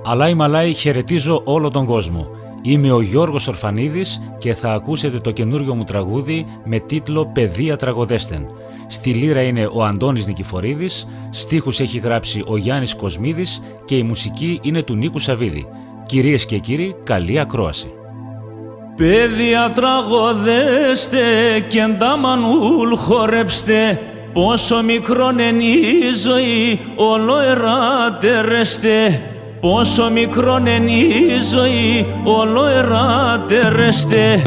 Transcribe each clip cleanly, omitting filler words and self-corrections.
Αλάι μαλάι, χαιρετίζω όλο τον κόσμο. Είμαι ο Γιώργος Ορφανίδης και θα ακούσετε το καινούριο μου τραγούδι με τίτλο «Παιδεία τραγωδέστεν». Στη λύρα είναι ο Αντώνης Νικηφορίδης, στίχους έχει γράψει ο Γιάννης Κοσμίδης και η μουσική είναι του Νίκου Σαββίδη. Κυρίες και κύριοι, καλή ακρόαση. Παιδεία τραγωδέστε και τα μανούλ χορέψτε, πόσο μικρόν είναι η ζωή, όλο εράτερεστε. Πόσο μικρόν είναι η ζωή, όλο εράτερεστε.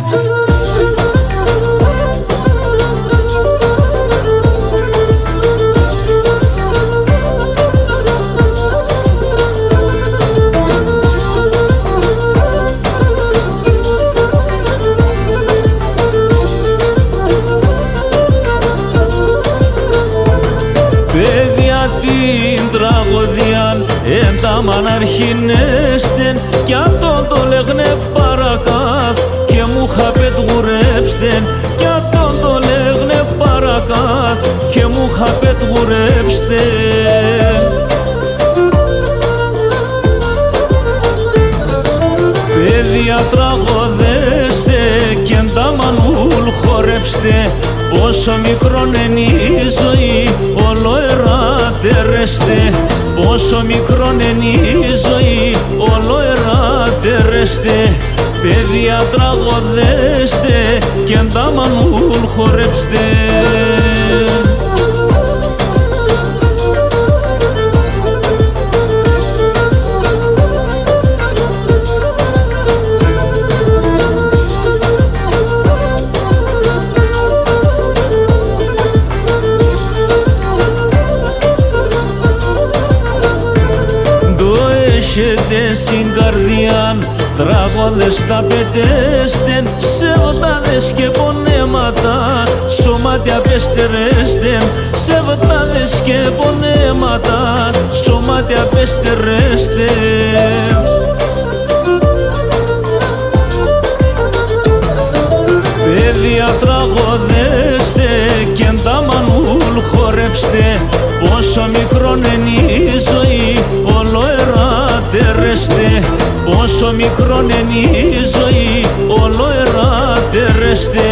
Παιδιά την τραγωδίαν ένταμαν αρχινέστεν κι αν το λέγνε παρακάθ και μου χαπετγουρέψτεν κι αν το λέγνε παρακάθ και μου χαπετγουρέψτεν. Παιδιά τραγωδέστε και τα μανούλ χορέψτε, πόσο μικρόν είναι η ζωή, όλο εράτερεστε. Πόσο μικρόν είναι η ζωή, όλο εράτερεστε. Παιδιά τραγωδέστε και τα μανούλ χορέψτε. Έχετε στην καρδιάν τραγώδες τα πετέστεν, σεβοτάδες και πονέματα σωμάτια πεστερέστεν. Σεβοτάδες και πονέματα σωμάτια πεστερέστεν. Παιδιά τραγωδέστε και τα μανούλ χορέψτε, πόσο μικρόν είναι η ζωή, όλο εράτερεστε. Πόσο μικρόν είναι η ζωή, όλο εράτερεστε.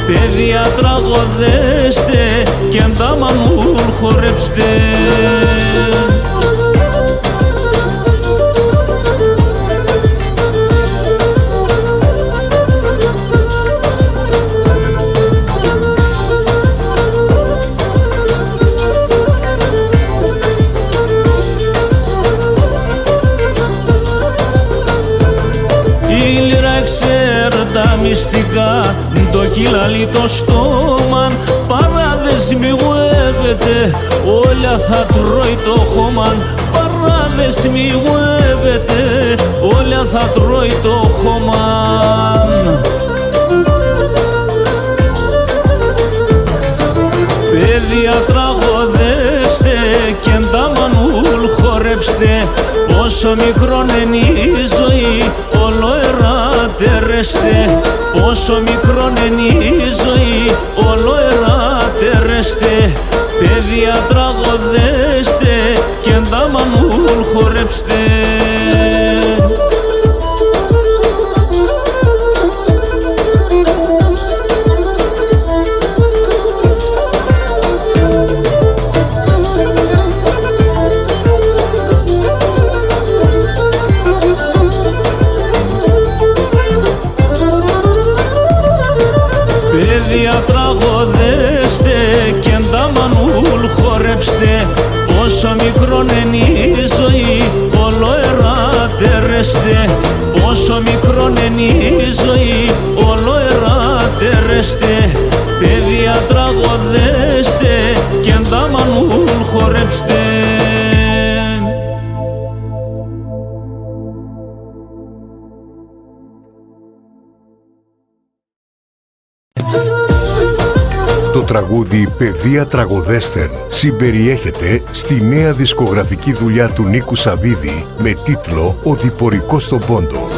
Παιδιά τραγωδέστε και τα μανούλ χορέψτε. Τα μυστικά, το κυλαλί το στόμα, παραδεσμιγουεύεται, όλα θα τρώει το χώμα. Παραδεσμιγουεύεται, όλα θα τρώει το χώμα. Παιδιά τραγωδέστε και τα μανούλ χορέψτε, πόσο μικρόν είναι η ζωή, όλο εράτερεστε. Πόσο μικρόν είναι η ζωή, όλο εράτερεστε. Παιδιά τραγωδέστε και τα μανούλ χορέψτε. Παιδιά τραγωδέστε και τα μανούλ χορέψτε, πόσο μικρόν είναι η ζωή, όλο εράτερεστε. Πόσο μικρόν είναι η ζωή, όλο εράτερεστε. Παιδιά τραγωδέστε και τα μανούλ χορέψτε. Το τραγούδι «Παιδεία τραγωδέστερ» συμπεριέχεται στη νέα δισκογραφική δουλειά του Νίκου Σαββίδη με τίτλο «Ο διπορικός στον πόντο».